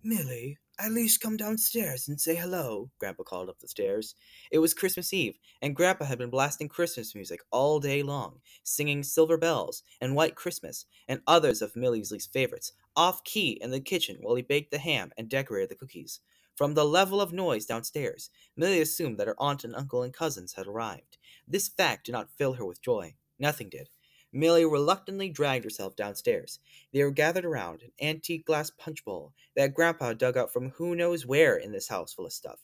Millie, at least come downstairs and say hello, Grandpa called up the stairs. It was Christmas Eve, and Grandpa had been blasting Christmas music all day long, singing Silver Bells and White Christmas and others of Millie's least favorites, off key in the kitchen while he baked the ham and decorated the cookies. From the level of noise downstairs, Millie assumed that her aunt and uncle and cousins had arrived. This fact did not fill her with joy. Nothing did. Millie reluctantly dragged herself downstairs. They were gathered around an antique glass punch bowl that Grandpa dug up from who knows where in this house full of stuff.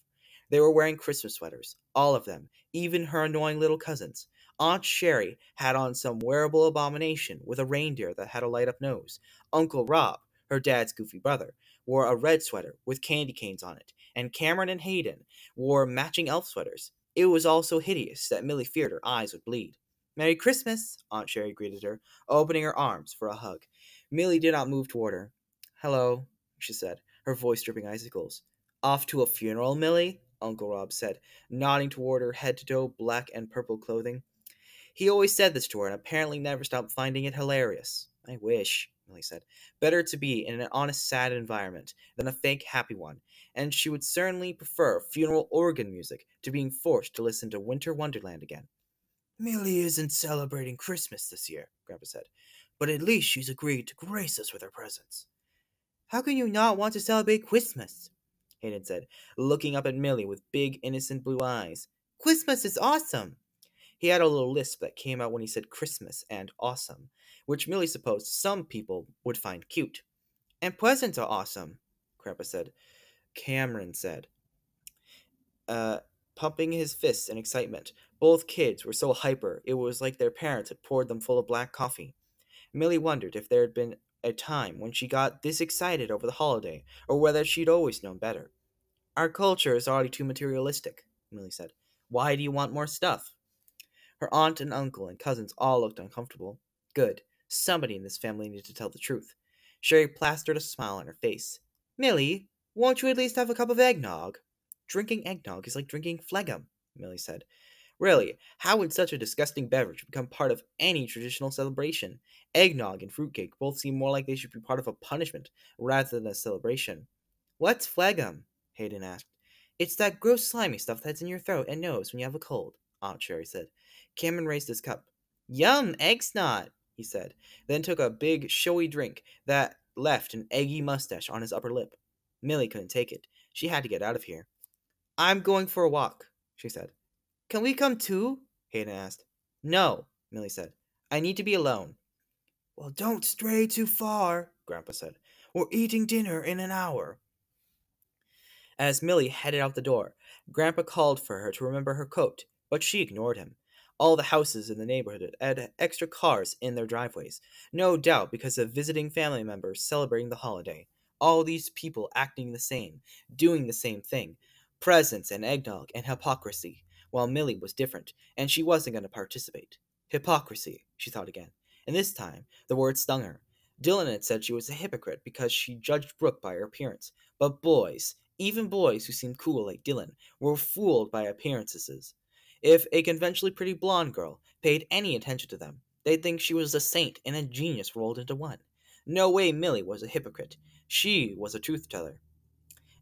They were wearing Christmas sweaters, all of them, even her annoying little cousins. Aunt Sherry had on some wearable abomination with a reindeer that had a light-up nose. Uncle Rob, her dad's goofy brother, wore a red sweater with candy canes on it, and Cameron and Hayden wore matching elf sweaters. It was all so hideous that Millie feared her eyes would bleed. "Merry Christmas," Aunt Sherry greeted her, opening her arms for a hug. Millie did not move toward her. "Hello," she said, her voice dripping icicles. "Off to a funeral, Millie?" Uncle Rob said, nodding toward her head-to-toe black and purple clothing. He always said this to her and apparently never stopped finding it hilarious. "I wish," Millie said. Better to be in an honest, sad environment than a fake happy one, and she would certainly prefer funeral organ music to being forced to listen to Winter Wonderland again. "Millie isn't celebrating Christmas this year," Grandpa said, "but at least she's agreed to grace us with her presence." "How can you not want to celebrate Christmas?" Hayden said, looking up at Millie with big, innocent blue eyes. "Christmas is awesome!" He had a little lisp that came out when he said Christmas and awesome, which Millie supposed some people would find cute. "And presents are awesome," Grandpa said. Cameron said, pumping his fists in excitement. Both kids were so hyper, it was like their parents had poured them full of black coffee. Millie wondered if there had been a time when she got this excited over the holiday, or whether she'd always known better. "Our culture is already too materialistic," Millie said. "Why do you want more stuff?" Her aunt and uncle and cousins all looked uncomfortable. Good. Somebody in this family needed to tell the truth. Sherry plastered a smile on her face. "Millie, won't you at least have a cup of eggnog?" "Drinking eggnog is like drinking phlegm," Millie said. "Really, how would such a disgusting beverage become part of any traditional celebration? Eggnog and fruitcake both seem more like they should be part of a punishment rather than a celebration." "What's phlegm?" Hayden asked. "It's that gross slimy stuff that's in your throat and nose when you have a cold," Aunt Sherry said. Cameron raised his cup. "Yum, egg snot," he said, then took a big, showy drink that left an eggy mustache on his upper lip. Millie couldn't take it. She had to get out of here. "I'm going for a walk," she said. "Can we come too?" Hayden asked. "No," Millie said. "I need to be alone." "Well, don't stray too far," Grandpa said. "We're eating dinner in an hour." As Millie headed out the door, Grandpa called for her to remember her coat, but she ignored him. All the houses in the neighborhood had extra cars in their driveways, no doubt because of visiting family members celebrating the holiday. All these people acting the same, doing the same thing. Presents and eggnog and hypocrisy, while Millie was different, and she wasn't going to participate. Hypocrisy, she thought again, and this time the word stung her. Dylan had said she was a hypocrite because she judged Brooke by her appearance, but boys, even boys who seemed cool like Dylan, were fooled by appearances. If a conventionally pretty blonde girl paid any attention to them, they'd think she was a saint and a genius rolled into one. No way Millie was a hypocrite. She was a truth-teller.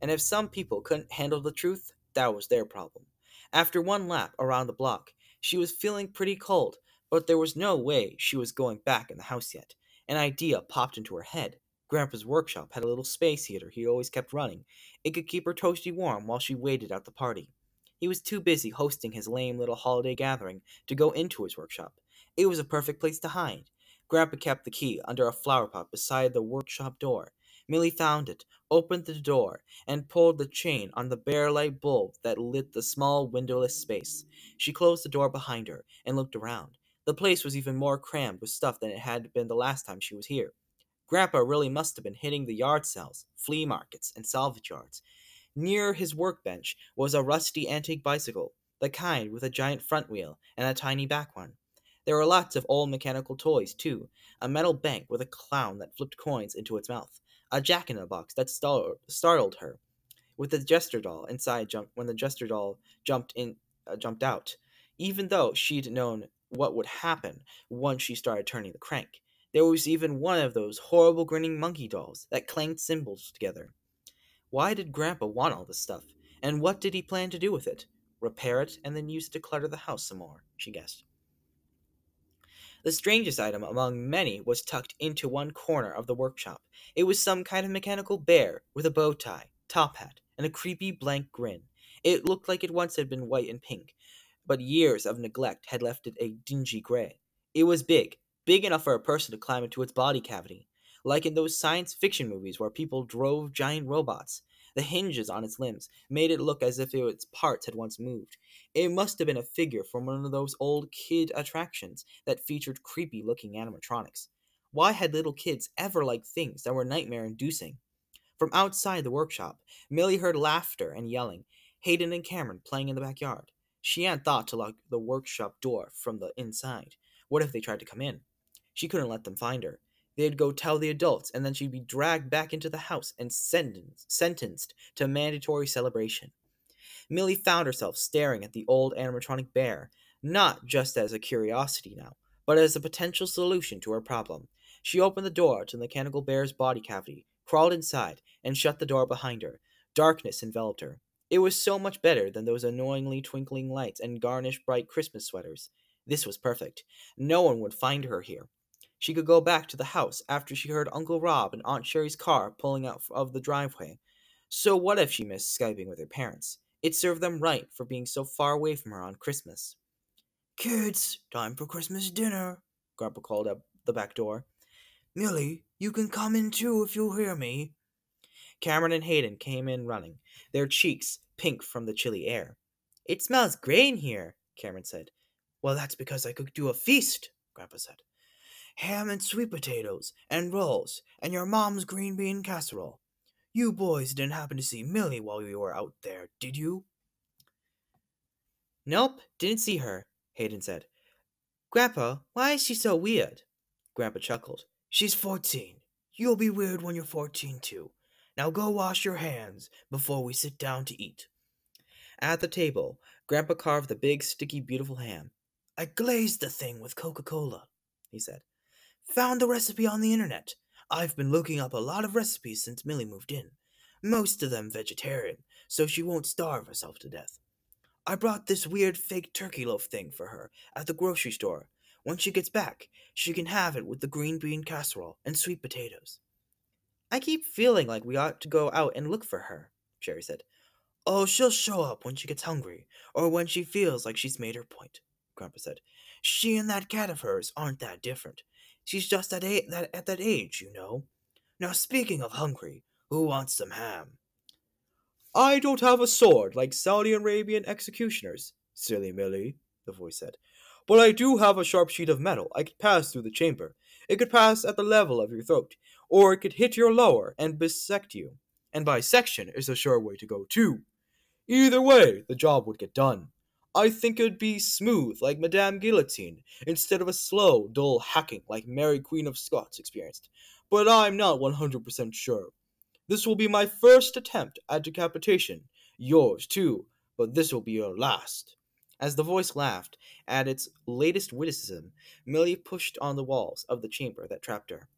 And if some people couldn't handle the truth, that was their problem. After one lap around the block, she was feeling pretty cold, but there was no way she was going back in the house yet. An idea popped into her head. Grandpa's workshop had a little space heater he always kept running. It could keep her toasty warm while she waited at the party. He was too busy hosting his lame little holiday gathering to go into his workshop. It was a perfect place to hide. Grandpa kept the key under a flower pot beside the workshop door. Millie found it, opened the door, and pulled the chain on the bare light bulb that lit the small windowless space. She closed the door behind her and looked around. The place was even more crammed with stuff than it had been the last time she was here. Grandpa really must have been hitting the yard sales, flea markets, and salvage yards. Near his workbench was a rusty antique bicycle, the kind with a giant front wheel and a tiny back one. There were lots of old mechanical toys, too, a metal bank with a clown that flipped coins into its mouth, a jack-in-a-box that startled her, with the jester doll inside when the jester doll jumped out, even though she'd known what would happen once she started turning the crank. There was even one of those horrible grinning monkey dolls that clanged cymbals together. Why did Grandpa want all this stuff? And what did he plan to do with it? Repair it and then use it to clutter the house some more, she guessed. The strangest item among many was tucked into one corner of the workshop. It was some kind of mechanical bear with a bow tie, top hat, and a creepy blank grin. It looked like it once had been white and pink, but years of neglect had left it a dingy gray. It was big, big enough for a person to climb into its body cavity, like in those science fiction movies where people drove giant robots. The hinges on its limbs made it look as if its parts had once moved. It must have been a figure from one of those old kid attractions that featured creepy looking animatronics. Why had little kids ever liked things that were nightmare inducing? From outside the workshop, Millie heard laughter and yelling, Hayden and Cameron playing in the backyard. She hadn't thought to lock the workshop door from the inside. What if they tried to come in? She couldn't let them find her. They'd go tell the adults, and then she'd be dragged back into the house and sentenced to mandatory celebration. Millie found herself staring at the old animatronic bear, not just as a curiosity now, but as a potential solution to her problem. She opened the door to the mechanical bear's body cavity, crawled inside, and shut the door behind her. Darkness enveloped her. It was so much better than those annoyingly twinkling lights and garnished bright Christmas sweaters. This was perfect. No one would find her here. She could go back to the house after she heard Uncle Rob and Aunt Sherry's car pulling out of the driveway. So what if she missed Skyping with her parents? It served them right for being so far away from her on Christmas. Kids, time for Christmas dinner, Grandpa called up the back door. Millie, you can come in too if you'll hear me. Cameron and Hayden came in running, their cheeks pink from the chilly air. It smells great in here, Cameron said. Well, that's because I cooked you a feast, Grandpa said. Ham and sweet potatoes, and rolls, and your mom's green bean casserole. You boys didn't happen to see Millie while you were out there, did you? Nope, didn't see her, Hayden said. Grandpa, why is she so weird? Grandpa chuckled. She's 14. You'll be weird when you're 14 too. Now go wash your hands before we sit down to eat. At the table, Grandpa carved the big, sticky, beautiful ham. I glazed the thing with Coca-Cola, he said. Found the recipe on the internet. I've been looking up a lot of recipes since Millie moved in. Most of them vegetarian, so she won't starve herself to death. I brought this weird fake turkey loaf thing for her at the grocery store. When she gets back, she can have it with the green bean casserole and sweet potatoes. I keep feeling like we ought to go out and look for her, Sherry said. Oh, she'll show up when she gets hungry, or when she feels like she's made her point, Grandpa said. She and that cat of hers aren't that different. She's just at that age, you know. Now, speaking of hungry, who wants some ham? I don't have a sword like Saudi Arabian executioners, silly Millie, the voice said. But I do have a sharp sheet of metal I could pass through the chamber. It could pass at the level of your throat, or it could hit your lower and bisect you. And bisection is a sure way to go, too. Either way, the job would get done. I think it'd be smooth like Madame Guillotine, instead of a slow, dull hacking like Mary Queen of Scots experienced. But I'm not 100% sure. This will be my first attempt at decapitation. Yours, too, but this will be your last. As the voice laughed at its latest witticism, Millie pushed on the walls of the chamber that trapped her.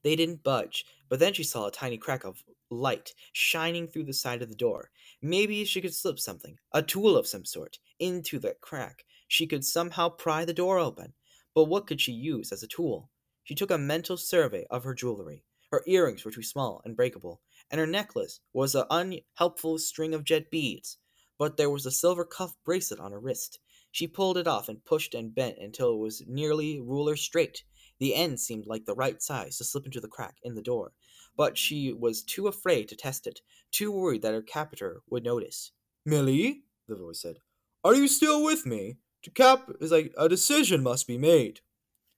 They didn't budge, but then she saw a tiny crack of light shining through the side of the door. Maybe she could slip something, a tool of some sort, into that crack. She could somehow pry the door open. But what could she use as a tool? She took a mental survey of her jewelry. Her earrings were too small and breakable, and her necklace was an unhelpful string of jet beads. But there was a silver cuff bracelet on her wrist. She pulled it off and pushed and bent until it was nearly ruler straight. The end seemed like the right size to slip into the crack in the door, but she was too afraid to test it, too worried that her captor would notice. Millie, the voice said, are you still with me? A decision must be made.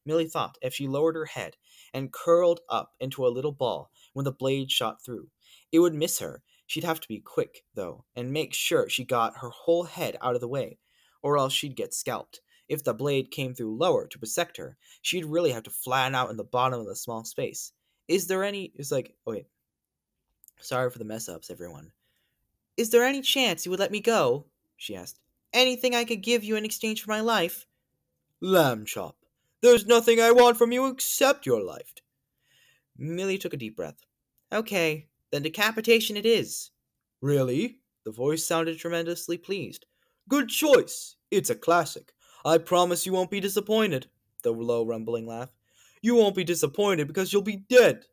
Millie thought if she lowered her head and curled up into a little ball when the blade shot through, it would miss her. She'd have to be quick, though, and make sure she got her whole head out of the way, or else she'd get scalped. If the blade came through lower to bisect her, she'd really have to flatten out in the bottom of the small space. Is there any... It's like... Oh, wait. Sorry for the mess-ups, everyone. Is there any chance you would let me go? She asked. Anything I could give you in exchange for my life? Lamb chop. There's nothing I want from you except your life. Millie took a deep breath. Okay, Then decapitation it is. Really? The voice sounded tremendously pleased. Good choice. It's a classic. I promise you won't be disappointed. The low, rumbling laugh. You won't be disappointed because you'll be dead.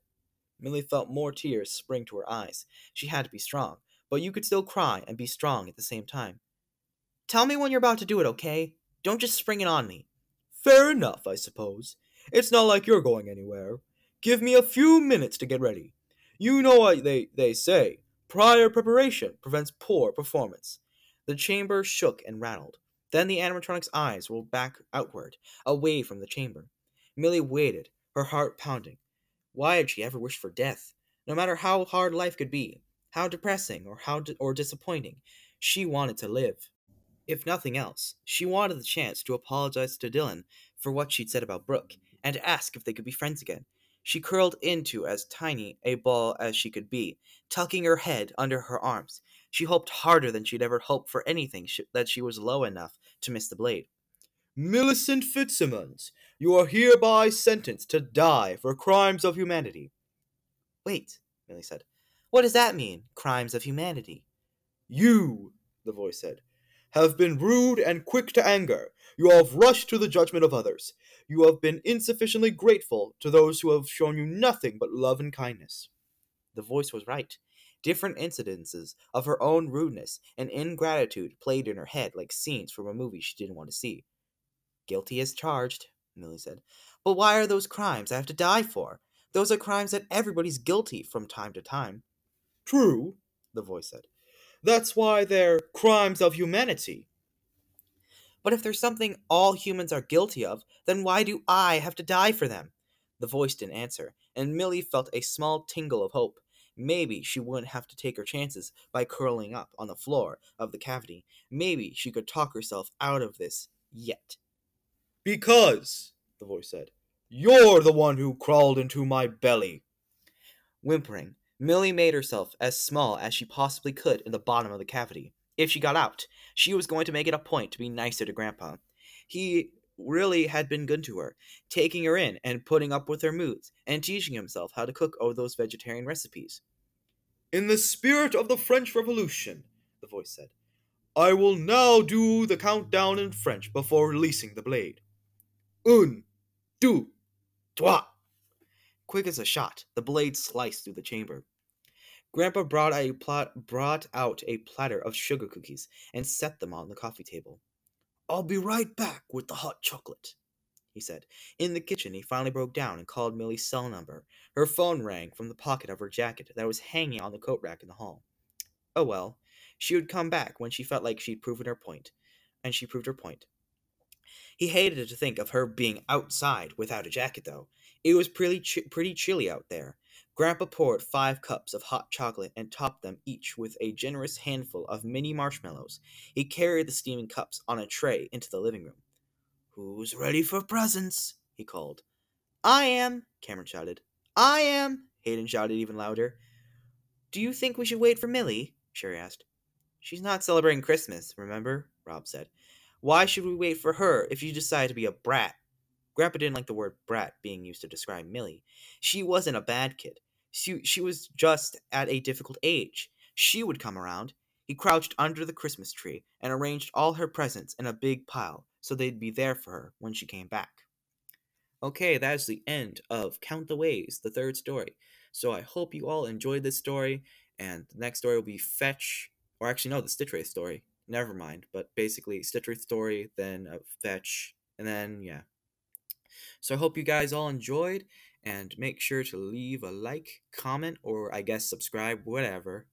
Millie felt more tears spring to her eyes. She had to be strong, but you could still cry and be strong at the same time. Tell me when you're about to do it, okay? Don't just spring it on me. Fair enough, I suppose. It's not like you're going anywhere. Give me a few minutes to get ready. You know what they say. Prior preparation prevents poor performance. The chamber shook and rattled. Then the animatronic's eyes rolled back outward, away from the chamber. Millie waited, her heart pounding. Why had she ever wished for death? No matter how hard life could be, how depressing or disappointing, she wanted to live. If nothing else, she wanted the chance to apologize to Dylan for what she'd said about Brooke, and to ask if they could be friends again. She curled into as tiny a ball as she could be, tucking her head under her arms. She hoped harder than she'd ever hoped for anything that she was low enough to miss the blade. Millicent Fitzsimmons, you are hereby sentenced to die for crimes of humanity. Wait, Millie said. What does that mean, crimes of humanity? You, the voice said, have been rude and quick to anger. You have rushed to the judgment of others. You have been insufficiently grateful to those who have shown you nothing but love and kindness. The voice was right. Different incidences of her own rudeness and ingratitude played in her head like scenes from a movie she didn't want to see. Guilty as charged, Millie said. But why are those crimes I have to die for? Those are crimes that everybody's guilty from time to time. True, the voice said. That's why they're crimes of humanity. But if there's something all humans are guilty of, then why do I have to die for them? The voice didn't answer, and Millie felt a small tingle of hope. Maybe she wouldn't have to take her chances by curling up on the floor of the cavity. Maybe she could talk herself out of this yet. Because, the voice said, you're the one who crawled into my belly. Whimpering, Millie made herself as small as she possibly could in the bottom of the cavity. If she got out, she was going to make it a point to be nicer to Grandpa. He really had been good to her, taking her in and putting up with her moods, and teaching himself how to cook all those vegetarian recipes. In the spirit of the French Revolution, the voice said, I will now do the countdown in French before releasing the blade. Un, deux, trois. Quick as a shot, the blade sliced through the chamber. Grandpa brought out a platter of sugar cookies and set them on the coffee table. I'll be right back with the hot chocolate, he said. In the kitchen, he finally broke down and called Millie's cell number. Her phone rang from the pocket of her jacket that was hanging on the coat rack in the hall. Oh well, she would come back when she felt like she'd proven her point, and she proved her point. He hated to think of her being outside without a jacket, though. It was pretty chilly out there. Grandpa poured 5 cups of hot chocolate and topped them each with a generous handful of mini marshmallows. He carried the steaming cups on a tray into the living room. Who's ready for presents? He called. I am, Cameron shouted. I am, Hayden shouted even louder. Do you think we should wait for Millie? Sherry asked. She's not celebrating Christmas, remember? Rob said. Why should we wait for her if you decide to be a brat? Grandpa didn't like the word brat being used to describe Millie. She wasn't a bad kid. She was just at a difficult age. She would come around. He crouched under the Christmas tree and arranged all her presents in a big pile so they'd be there for her when she came back. Okay, that is the end of Count the Ways, the 3rd story. So I hope you all enjoyed this story, and the next story will be Fetch, or actually no, the Stitch Wraith story. Never mind, but basically Stitch Wraith story, then Fetch, and then, yeah. So I hope you guys all enjoyed, and make sure to leave a like, comment, or I guess subscribe, whatever.